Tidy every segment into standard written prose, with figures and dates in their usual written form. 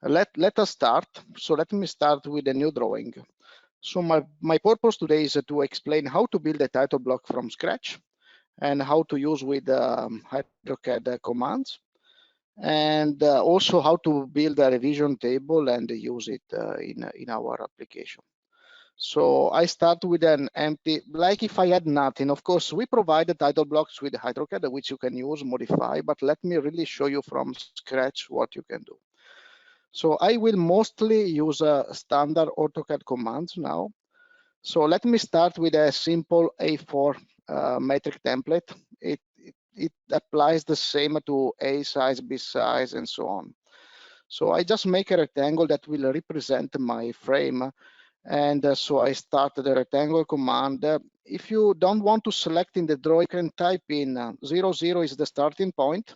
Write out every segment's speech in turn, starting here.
Let us start. So let me start with a new drawing. So my purpose today is to explain how to build a title block from scratch and how to use with HyDraw CAD commands, and also how to build a revision table and use it in our application. So I start with an empty, like if I had nothing. Of course, we provide the title blocks with HyDraw CAD, which you can use, modify, but let me really show you from scratch what you can do. So I will mostly use standard AutoCAD commands now. So let me start with a simple A4 metric template. It applies the same to A size, B size, and so on. So I just make a rectangle that will represent my frame. And so I start the rectangle command. If you don't want to select in the draw, you can type in 0, 0 is the starting point,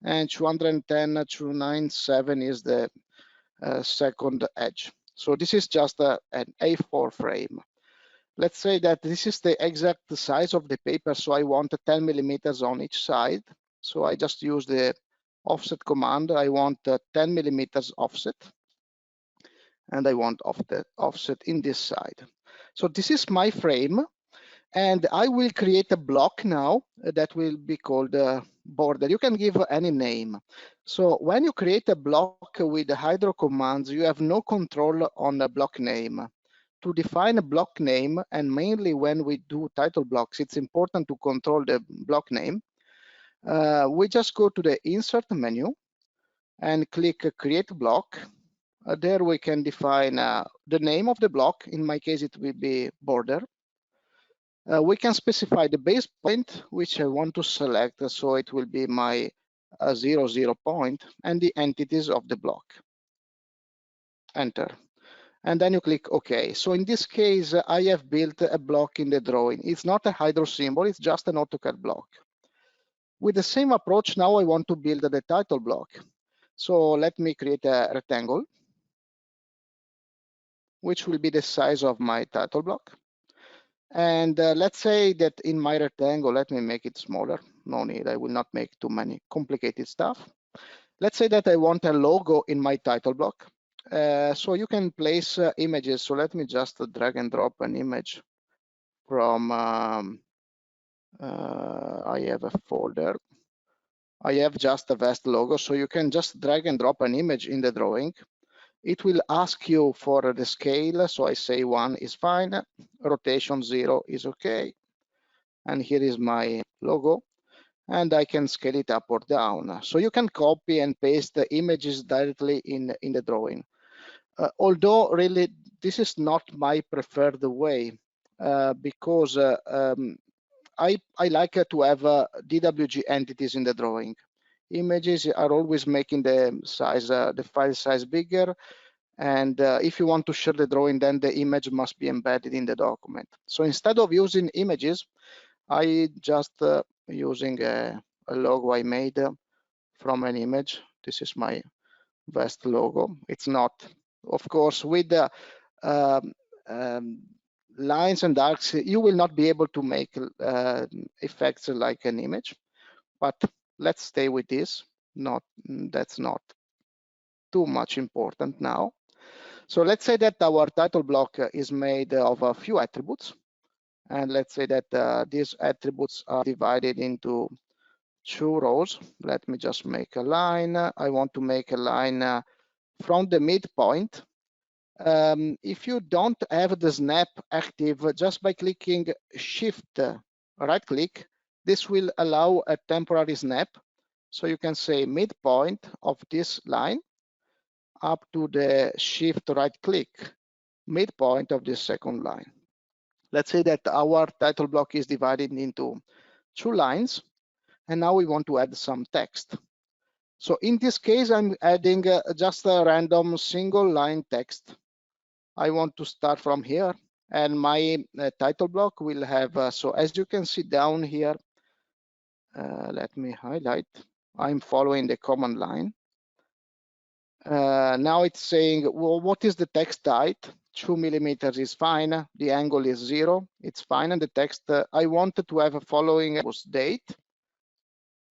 and 210, 297 is the second edge. So this is just an A4 frame. Let's say that this is the exact size of the paper, so I want 10 millimeters on each side. So I just use the offset command. I want 10 millimeters offset, and I want offset in this side. So this is my frame, and I will create a block now that will be called border. You can give any name. So when you create a block with the HyDraw commands, you have no control on the block name. To define a block name, and mainly when we do title blocks, it's important to control the block name. We just go to the insert menu and click create block. There we can define the name of the block. In my case, it will be border. We can specify the base point, which I want to select, so it will be my 0, 0 point, and the entities of the block. Enter. And then you click OK. So in this case, I have built a block in the drawing. It's not a HyDraw symbol, it's just an AutoCAD block. With the same approach, now I want to build the title block. So let me create a rectangle, which will be the size of my title block. And let's say that in my rectangle, let me make it smaller. No need, I will not make too many complicated stuff. Let's say that I want a logo in my title block. So you can place images. So let me just drag and drop an image from, I have a folder. I have just a vest logo. So you can just drag and drop an image in the drawing. It will ask you for the scale. So I say 1 is fine. Rotation 0 is okay. And here is my logo. And I can scale it up or down. So you can copy and paste the images directly in the drawing. Although really this is not my preferred way, because I like to have DWG entities in the drawing. Images are always making the size, the file size bigger, and if you want to share the drawing, then the image must be embedded in the document. So instead of using images, I just using a logo I made from an image. This is my vest logo. It's not, of course, with the lines and arcs, you will not be able to make effects like an image, but let's stay with this. That's not too much important now. So let's say that our title block is made of a few attributes. And let's say that these attributes are divided into 2 rows. Let me just make a line. I want to make a line from the midpoint. If you don't have the snap active, just by clicking Shift right click, this will allow a temporary snap. So you can say midpoint of this line up to the Shift right click, midpoint of this second line. Let's say that our title block is divided into 2 lines, and now we want to add some text. So in this case, I'm adding just a random single line text. I want to start from here, and my title block will have, so as you can see down here, let me highlight, I'm following the command line. Now it's saying, well, what is the text height? 2 millimeters is fine. The angle is 0. It's fine. And the text, I wanted to have a following was date,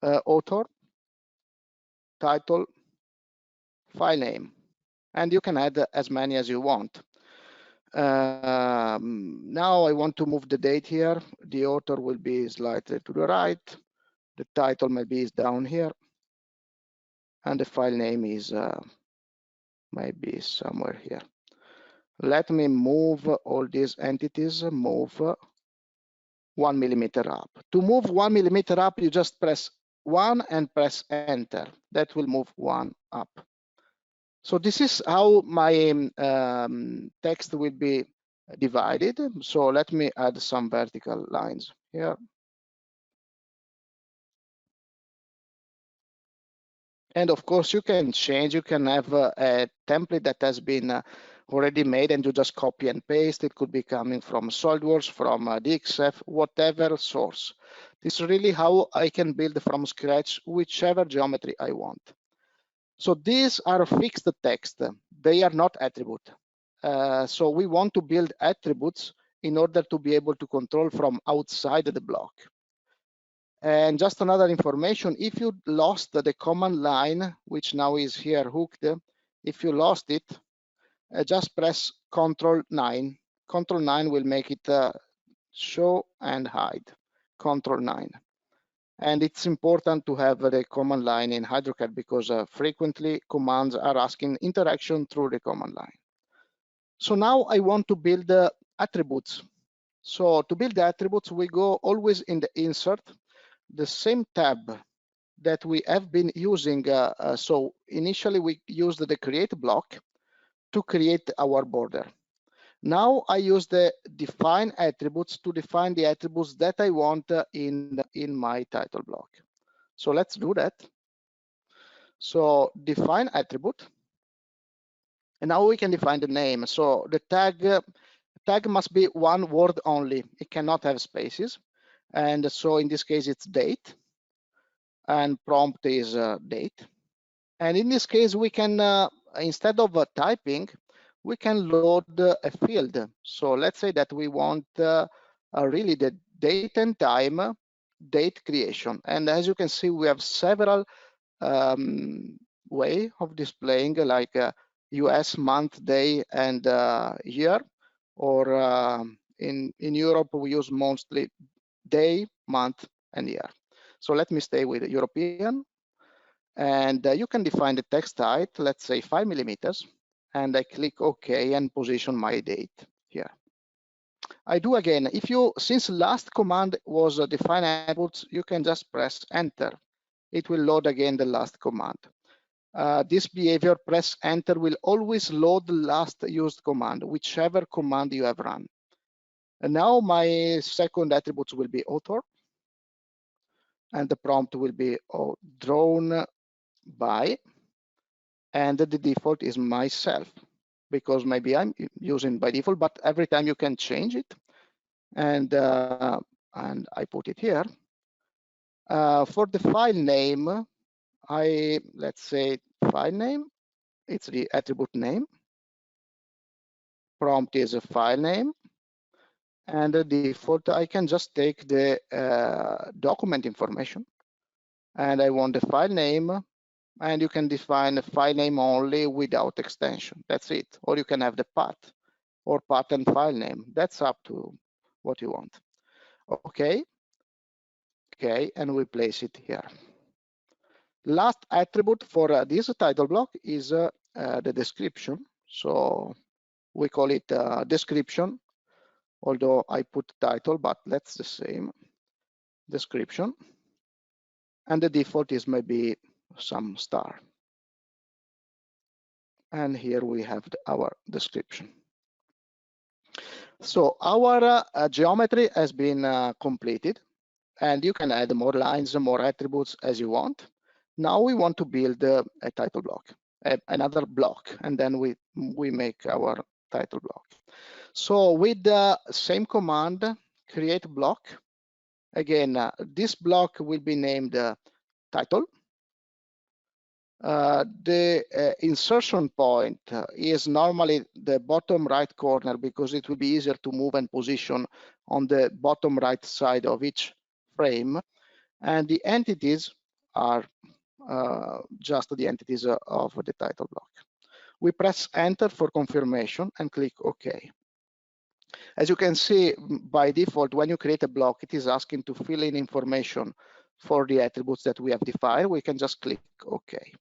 author, title, file name. and you can add as many as you want. Now I want to move the date here. The author will be slightly to the right. The title maybe is down here, and the file name is maybe somewhere here. Let me move all these entities, move 1 millimeter up. To move 1 millimeter up, you just press 1 and press enter. That will move 1 up. So this is how my text will be divided. So let me add some vertical lines here. And of course, you can change. You can have a template that has been already made, and you just copy and paste. It could be coming from SolidWorks, from DXF, whatever source. This is really how I can build from scratch whichever geometry I want. So these are fixed text. They are not attribute. So we want to build attributes in order to be able to control from outside the block. And just another information, if you lost the command line, which now is here hooked, if you lost it, just press Control 9. Control 9 will make it show and hide. Control 9. And it's important to have the command line in HyDraw because frequently commands are asking interaction through the command line. So now I want to build attributes. So to build the attributes, we go always in the insert, the same tab that we have been using. So initially we used the create block to create our border. Now I use the define attributes to define the attributes that I want in my title block. So let's do that. So define attribute, and now we can define the name. So the tag must be one word only. It cannot have spaces. And so in this case, it's date, and prompt is date. And in this case, we can, instead of typing, we can load a field. So let's say that we want really the date and time, date creation. And as you can see, we have several way of displaying, like US month, day, and year. Or in Europe, we use mostly day, month, and year. So let me stay with European. And you can define the text height, let's say 5 millimeters, and I click OK and position my date here. I do again. If you, since last command was define attributes, you can just press enter. It will load again the last command. This behavior, press enter, will always load the last used command, whichever command you have run. And now my second attributes will be author, and the prompt will be drawn by, and the default is myself, because maybe I'm using by default, but every time you can change it. And I put it here. For the file name, let's say file name, it's the attribute name. Prompt is a file name. And the default, I can just take the document information, and I want the file name, and you can define a file name only without extension. That's it. Or you can have the path or path and file name. That's up to what you want. Okay. Okay, and we place it here. Last attribute for this title block is the description. So we call it description, although I put title, but that's the same, description. And the default is maybe some star. And here we have our description. So our geometry has been completed, and you can add more lines, more attributes as you want. Now we want to build a title block, another block, and then we make our title block. So with the same command, create block. Again, this block will be named title. The insertion point is normally the bottom right corner, because it will be easier to move and position on the bottom right side of each frame. And the entities are just the entities of the title block. We press enter for confirmation and click OK. As you can see, by default, when you create a block, it is asking to fill in information for the attributes that we have defined. We can just click OK.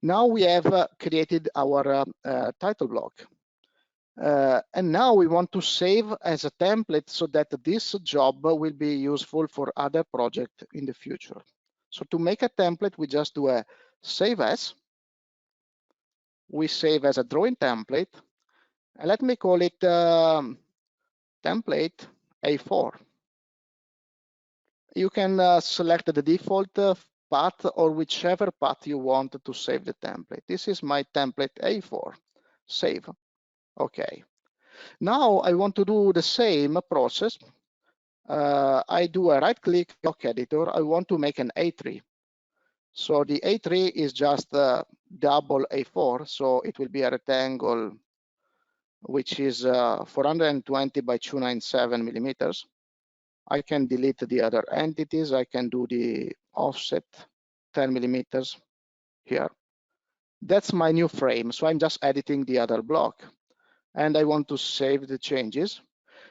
Now we have created our title block. And now we want to save as a template so that this job will be useful for other projects in the future. So to make a template, we just do a save as. We save as a drawing template. And let me call it template A4. You can select the default path or whichever path you want to save the template. This is my template A4. Save. Okay. Now I want to do the same process. I do a right click block editor. I want to make an A3. So the A3 is just double A4. So it will be a rectangle which is 420 by 297 millimeters. I can delete the other entities. I can do the offset 10 millimeters here. That's my new frame. So I'm just editing the other block and I want to save the changes.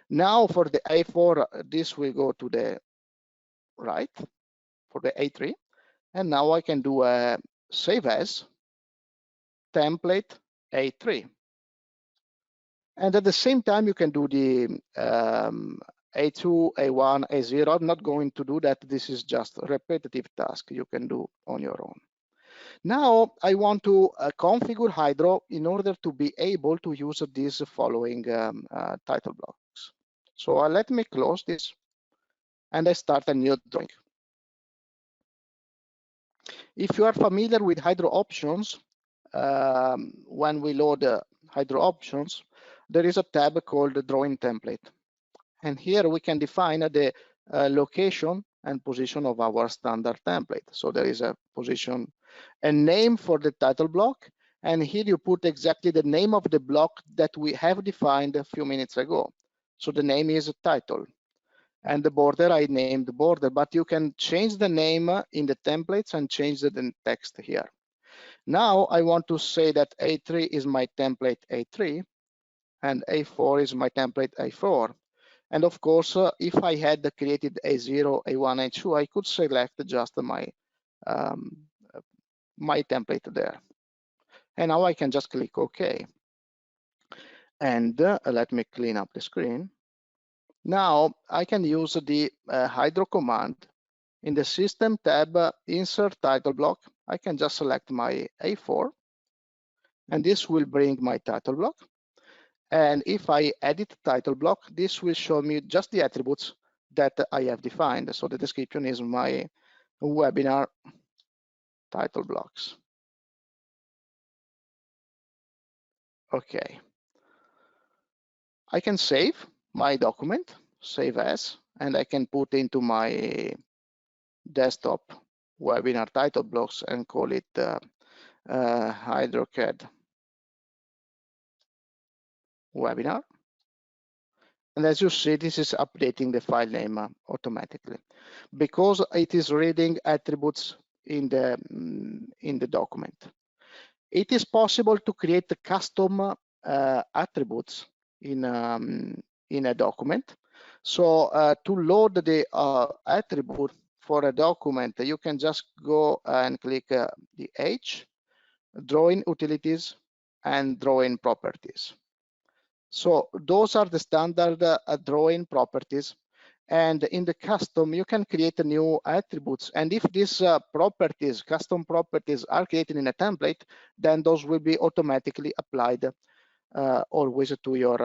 Now for the A4, this will go to the right for the A3. And now I can do a save as template A3. And at the same time, you can do the A2, A1, A0. I'm not going to do that. This is just a repetitive task you can do on your own. Now I want to configure HyDraw in order to be able to use these following title blocks. So let me close this and I start a new drawing. If you are familiar with HyDraw options, when we load HyDraw options, there is a tab called Drawing Template. And here we can define the location and position of our standard template. So there is a position, a name for the title block, and here you put exactly the name of the block that we have defined a few minutes ago. So the name is title. And the border, I named the border, but you can change the name in the templates and change the text here. Now I want to say that A3 is my template A3 and A4 is my template A4. And of course, if I had created A0, A1, A2, I could select just my template there. And now I can just click OK. And let me clean up the screen. Now I can use the HyDraw command. In the System tab, Insert Title Block, I can just select my A4, and this will bring my title block. And if I edit title block, this will show me just the attributes that I have defined. So the description is my webinar title blocks. Okay. I can save my document, save as, and I can put into my desktop webinar title blocks and call it HyDraw CAD webinar. And as you see, this is updating the file name automatically because it is reading attributes in the document. It is possible to create custom attributes in a document. So to load the attribute for a document, you can just go and click the H, drawing utilities, and drawing properties. So those are the standard drawing properties. And in the custom, you can create new attributes. And if these properties, custom properties, are created in a template, then those will be automatically applied always to your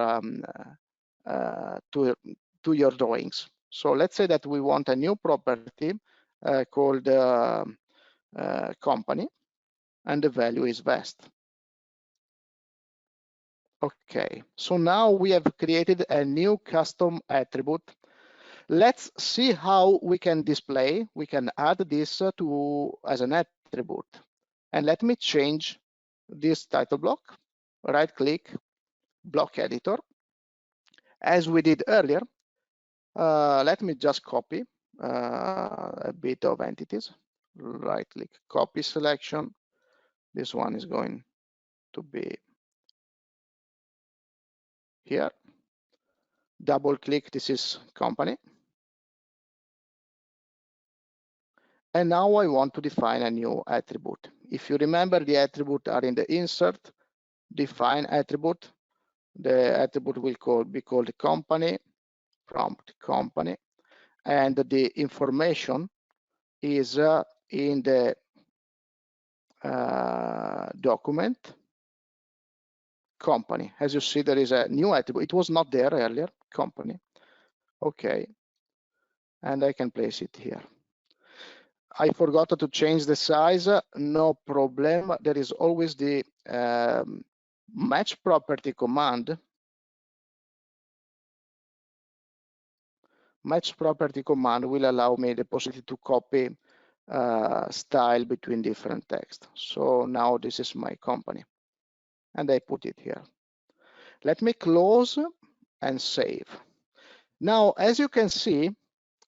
drawings. So let's say that we want a new property called company, and the value is vest. Okay, so now we have created a new custom attribute. Let's see how we can display. We can add this as an attribute. And let me change this title block. Right click, block editor. As we did earlier, let me just copy a bit of entities. Right click, copy selection. This one is going to be here. Double click, this is company. And now I want to define a new attribute. If you remember, the attribute are in the insert, define attribute. The attribute will be called company, prompt company, and the information is in the document company. As you see, there is a new attribute. It was not there earlier, company. Okay, and I can place it here. I forgot to change the size, no problem. There is always the match property command. Match property command will allow me the possibility to copy style between different text. So now this is my company, and I put it here. Let me close and save. Now, as you can see,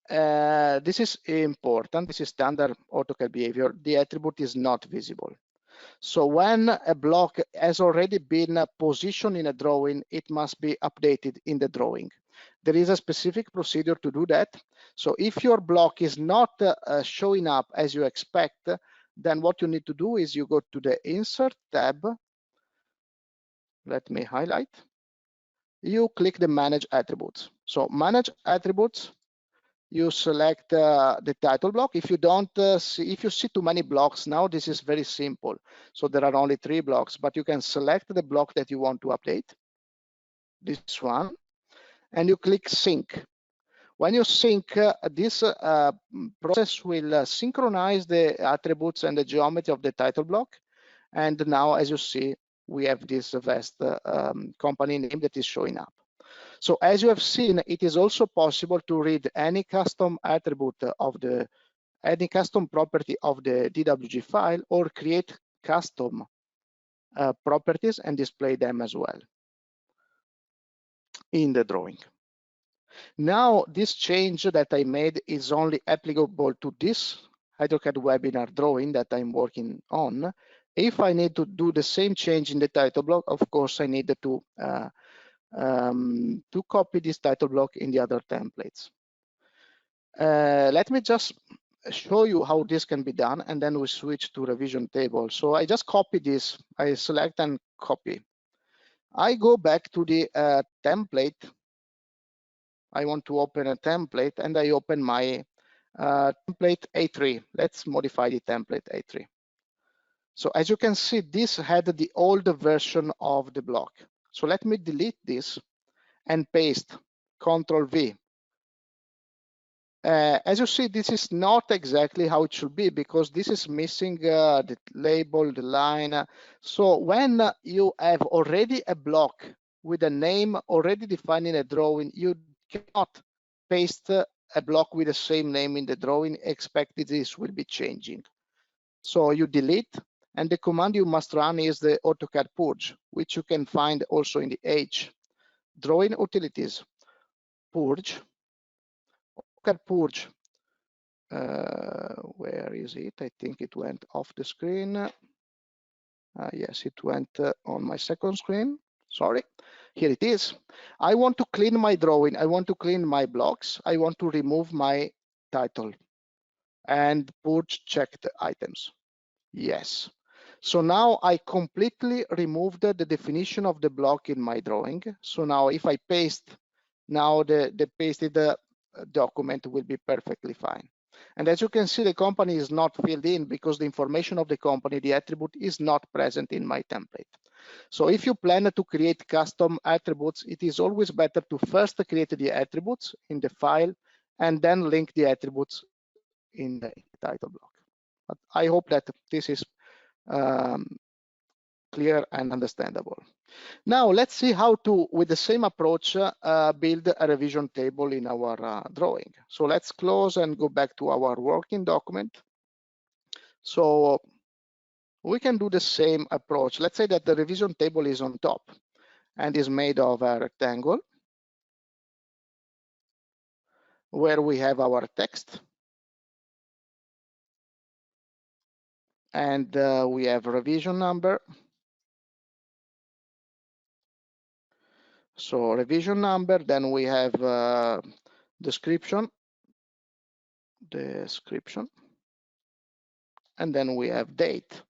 this is important. This is standard AutoCAD behavior. The attribute is not visible. So when a block has already been positioned in a drawing, it must be updated in the drawing. There is a specific procedure to do that. So if your block is not showing up as you expect, then what you need to do is you go to the Insert tab. Let me highlight. You click the Manage Attributes. So Manage Attributes, you select the title block. If you don't if you see too many blocks now, this is very simple. So there are only 3 blocks, but you can select the block that you want to update, this one, and you click sync. When you sync, this process will synchronize the attributes and the geometry of the title block. And now, as you see, we have this vast company name that is showing up. So as you have seen, it is also possible to read any custom attribute of any custom property of the DWG file, or create custom properties and display them as well in the drawing. Now, this change that I made is only applicable to this HyDraw CAD webinar drawing that I'm working on. If I need to do the same change in the title block, of course, I need to copy this title block in the other templates. Let me just show you how this can be done, and then we switch to revision table. So I just copy this, I select and copy. I go back to the template. I want to open a template, and I open my template A3. Let's modify the template A3. So as you can see, this had the old version of the block. So let me delete this and paste, Control V. As you see, this is not exactly how it should be, because this is missing the label, the line. So when you have already a block with a name already defined in a drawing, you cannot paste a block with the same name in the drawing, expect that this will be changing. So you delete, and the command you must run is the AutoCAD purge, which you can find also in the H. Drawing utilities, purge, AutoCAD purge. Where is it? I think it went off the screen. Yes, it went on my second screen. Sorry, here it is. I want to clean my drawing. I want to clean my blocks. I want to remove my title and purge checked items. Yes. So now I completely removed the definition of the block in my drawing. So now if I paste, now the pasted document will be perfectly fine. And as you can see, the company is not filled in because the information of the company, the attribute, is not present in my template. So if you plan to create custom attributes, it is always better to first create the attributes in the file and then link the attributes in the title block. But I hope that this is clear and understandable. Now let's see how to, with the same approach, build a revision table in our drawing. So let's close and go back to our working document. So we can do the same approach. Let's say that the revision table is on top and is made of a rectangle where we have our text, and we have revision number, So revision number, then we have description, and then we have date.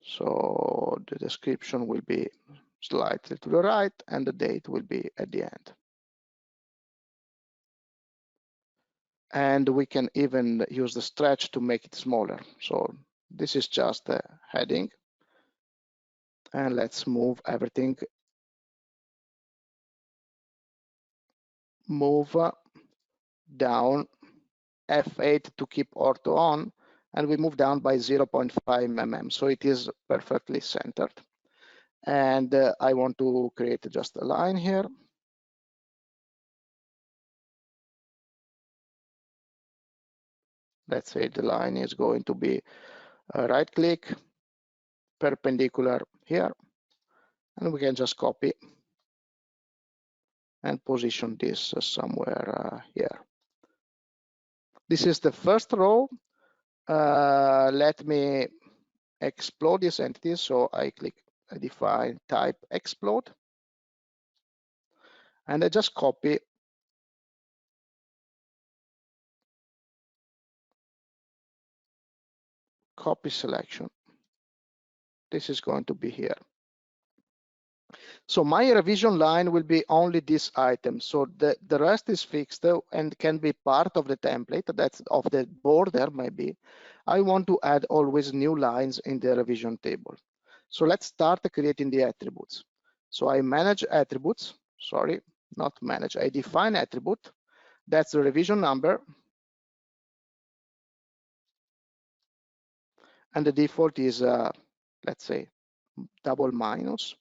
So the description will be slightly to the right and the date will be at the end. And we can even use the stretch to make it smaller. So this is just the heading. And let's move everything. Move down F8 to keep ortho on, and we move down by 0.5 mm. So it is perfectly centered. And I want to create just a line here. Let's say the line is going to be right click, perpendicular here, and we can just copy and position this somewhere here. This is the first row. Let me explode this entity. So I click, I define type explode, and I just copy selection. This is going to be here. So my revision line will be only this item. So the rest is fixed and can be part of the template that's of the border maybe. I want to add always new lines in the revision table. So let's start creating the attributes. So I manage attributes, sorry, not manage, I define attribute. That's the revision number. And the default is, let's say, double minus.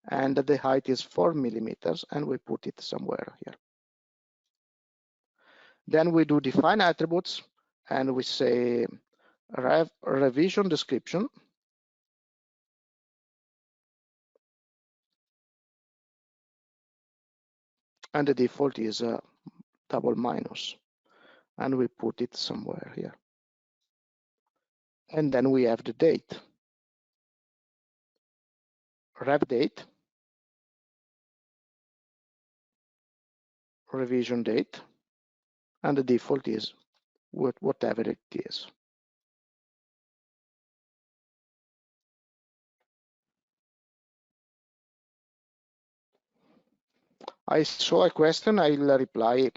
And the height is 4 millimeters, and we put it somewhere here. Then we do define attributes, and we say revision description. And the default is double minus, and we put it somewhere here. And then we have the date, rev date, revision date, and the default is whatever it is. I saw a question, I'll reply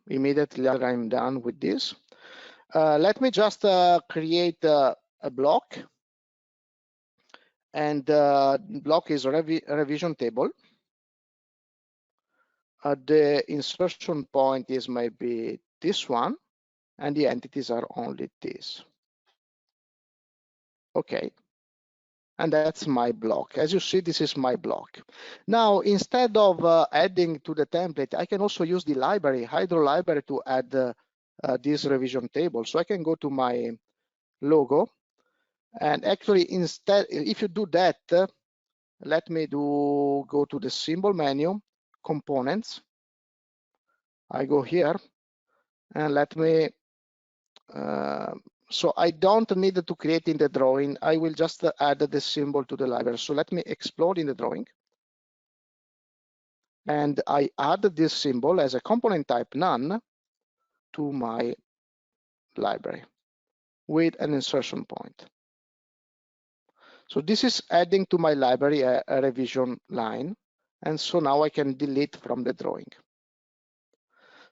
immediately after I'm done with this. Let me just create a block, and block is revision table. The insertion point is maybe this one, and the entities are only this. Okay, and that's my block. As you see, this is my block. Now, instead of adding to the template, I can also use the library, HyDraw library, to add this revision table. So I can go to my logo, and actually instead, if you do that, let me go to the symbol menu, components. I go here, and let me, so I don't need to create in the drawing. I will just add the symbol to the library. So let me explode in the drawing. And I add this symbol as a component type none to my library with an insertion point. So this is adding to my library a revision line. And so now I can delete from the drawing.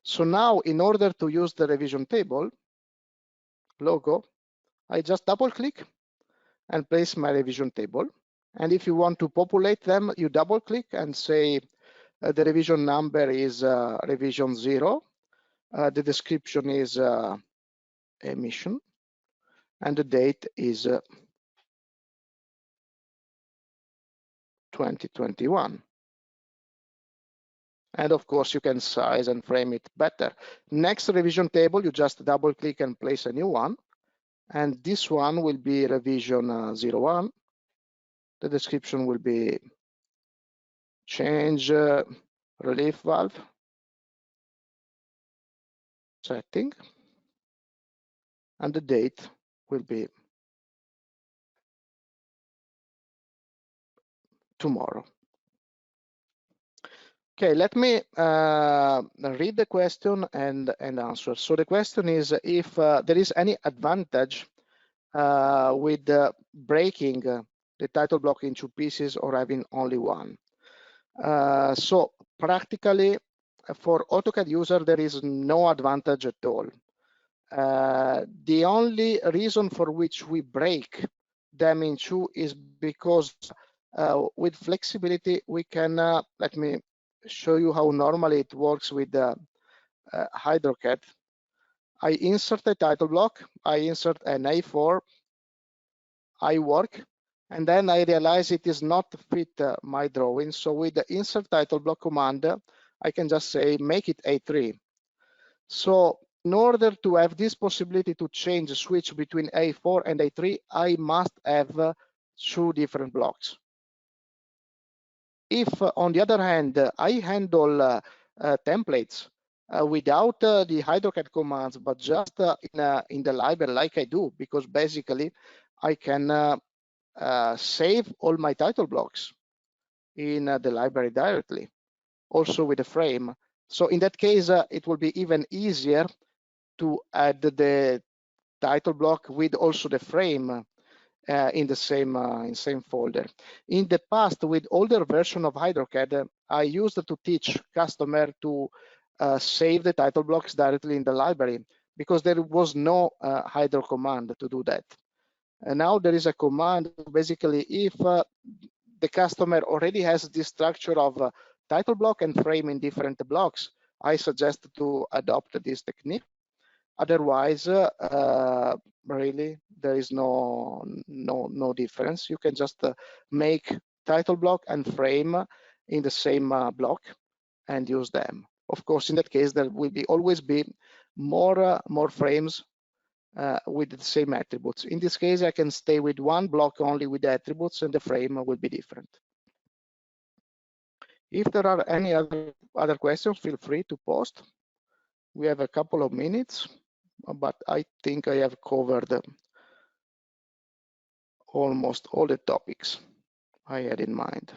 So now, in order to use the revision table logo, I just double click and place my revision table. And if you want to populate them, you double click and say the revision number is revision 0. The description is emission, and the date is 2021. And of course, you can size and frame it better. Next revision table, you just double click and place a new one. And this one will be revision 01. The description will be change relief valve setting. And the date will be tomorrow. Okay, let me read the question and answer. So the question is if there is any advantage with breaking the title block into pieces or having only one. So practically for AutoCAD user, there is no advantage at all. The only reason for which we break them in two is because with flexibility, we can, let me show you how normally it works with HyDraw CAD. I insert a title block, I insert an A4, I work, and then I realize it is not fit my drawing. So with the insert title block command, I can just say, make it A3. So in order to have this possibility to change, switch between A4 and A3, I must have two different blocks. If, on the other hand, I handle templates without the HyDraw CAD commands, but just in the library like I do, because basically I can save all my title blocks in the library directly, also with a frame. So in that case, it will be even easier to add the title block with also the frame in the same folder. In the past, with older version of HyDraw CAD, I used to teach customer to save the title blocks directly in the library because there was no HyDraw command to do that. And now there is a command. Basically, if the customer already has this structure of title block and frame in different blocks, I suggest to adopt this technique. Otherwise, really, there is no difference. You can just make title block and frame in the same block and use them. Of course, in that case, there will always be more frames with the same attributes. In this case, I can stay with one block only with the attributes, and the frame will be different. If there are any other questions, feel free to post. We have a couple of minutes, but I think I have covered almost all the topics I had in mind.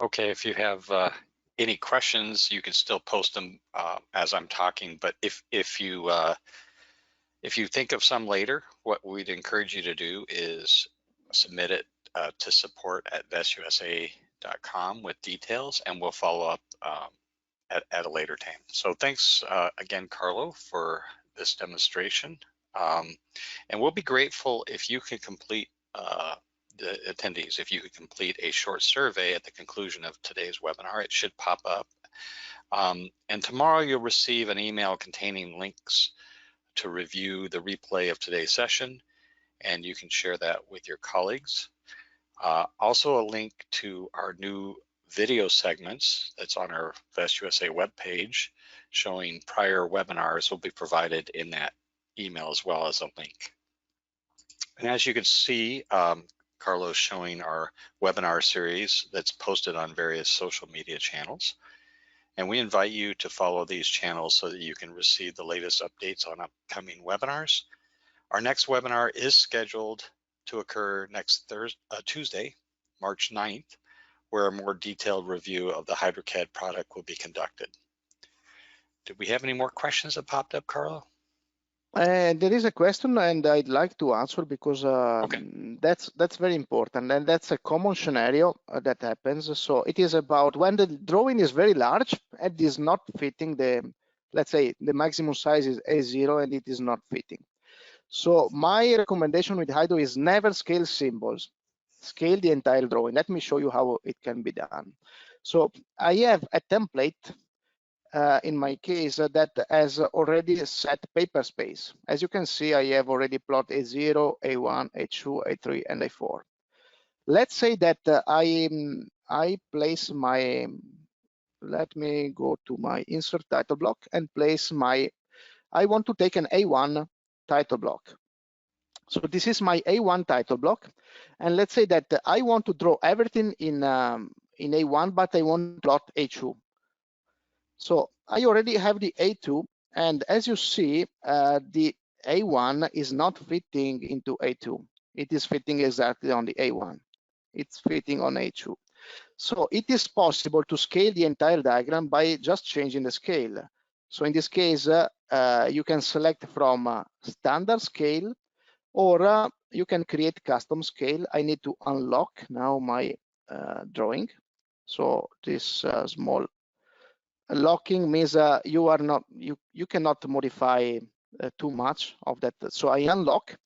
Okay, if you have any questions, you can still post them as I'm talking. But if you think of some later, what we'd encourage you to do is submit it to support@vestusa.com with details, and we'll follow up at a later time. So thanks again, Carlo, for this demonstration. And we'll be grateful if you can complete the attendees, if you could complete a short survey at the conclusion of today's webinar. It should pop up. And tomorrow you'll receive an email containing links to review the replay of today's session, and you can share that with your colleagues. Also a link to our new video segments that's on our VestUSA webpage showing prior webinars will be provided in that email as well as a link. And as you can see, Carlo's showing our webinar series that's posted on various social media channels. And we invite you to follow these channels so that you can receive the latest updates on upcoming webinars. Our next webinar is scheduled to occur next Tuesday, March 9th, where a more detailed review of the HyDraw CAD product will be conducted. Did we have any more questions that popped up, Carlo? There is a question, and I'd like to answer because Okay. that's very important, and that's a common scenario that happens. So it is about when the drawing is very large and is not fitting the, let's say, the maximum size is A0 and it is not fitting. So my recommendation with HyDraw is never scale symbols, scale the entire drawing. Let me show you how it can be done. So I have a template in my case that has already set paper space. As you can see, I have already plotted A0, A1, A2, A3, and A4. Let's say that I place my, let me go to my insert title block and place my, I want to take an A1 title block. So this is my A1 title block. And let's say that I want to draw everything in A1, but I want to plot A2. So I already have the A2, and as you see, the A1 is not fitting into A2. It is fitting exactly on the A1. It's fitting on A2. So it is possible to scale the entire diagram by just changing the scale. So in this case, you can select from standard scale, or you can create custom scale. I need to unlock now my drawing. So this small locking means you are not you cannot modify too much of that. So I unlock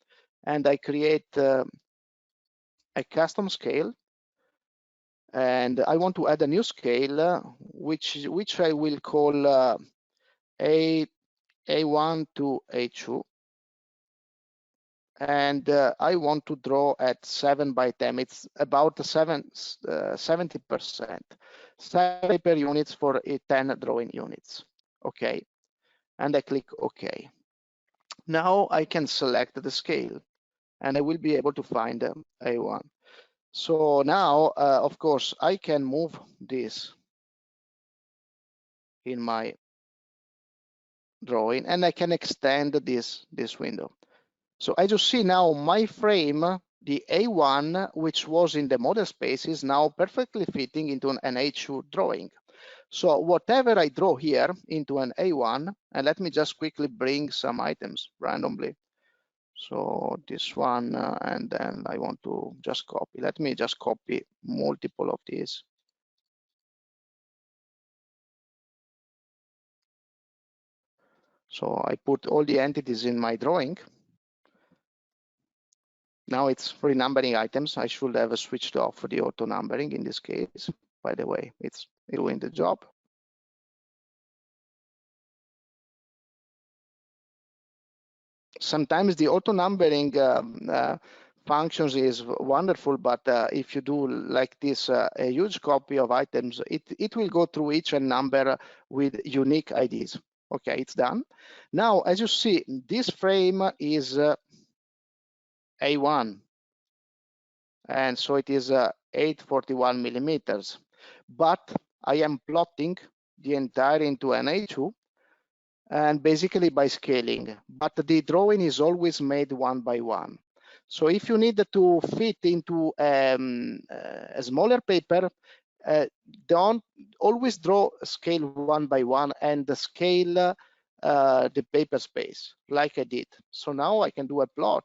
and I create a custom scale, and I want to add a new scale which I will call A1 to A2, and I want to draw at 7 by 10. It's about 70%, 7 per units for 10 drawing units. Okay, and I click OK. Now I can select the scale, and I will be able to find A1. So now, of course, I can move this in my drawing, and I can extend this window. So as you see now, my frame, the A1, which was in the model space, is now perfectly fitting into an A2 drawing. So whatever I draw here into an A1, and let me just quickly bring some items randomly. So this one, and then I want to just copy. Let me just copy multiple of these. So I put all the entities in my drawing. Now it's renumbering items. I should have switched off the auto numbering in this case. By the way, it's doing the job. Sometimes the auto numbering functions is wonderful, but if you do like this, a huge copy of items, it will go through each and number with unique IDs. Okay, it's done. Now, as you see, this frame is A1, and so it is 841 millimeters. But I am plotting the entire into an A2, and basically by scaling, but the drawing is always made one by one. So if you need to fit into a smaller paper, don't always draw scale one by one and scale the paper space like I did. So now I can do a plot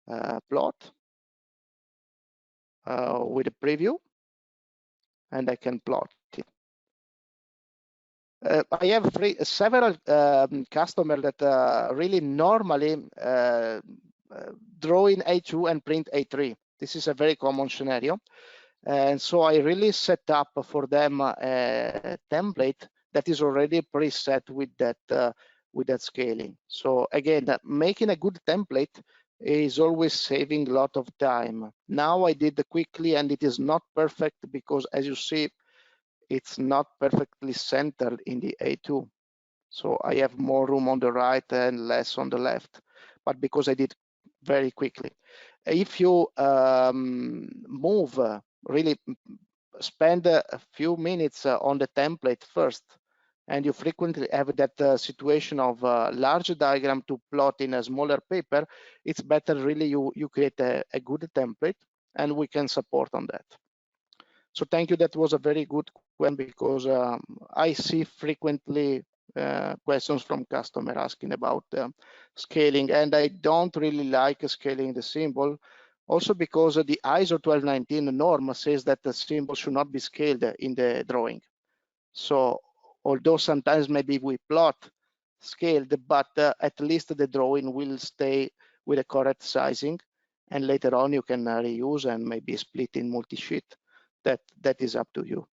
with a preview, and I can plot it. I have several customers that really normally draw in A2 and print A3. This is a very common scenario. And so I really set up for them a template that is already preset with that scaling. So again, making a good template is always saving a lot of time. Now I did quickly, and it is not perfect because, as you see, it's not perfectly centered in the A2. So I have more room on the right and less on the left, but because I did very quickly. If you move, really spend a few minutes on the template first, and you frequently have that situation of large diagram to plot in a smaller paper, it's better really you create a good template, and we can support on that. So thank you. That was a very good question, because I see frequently questions from customer asking about scaling, and I don't really like scaling the symbol. Also because the ISO 1219 norm says that the symbol should not be scaled in the drawing. So although sometimes maybe we plot scaled, but at least the drawing will stay with the correct sizing, and later on you can reuse and maybe split in multi-sheet. That is up to you.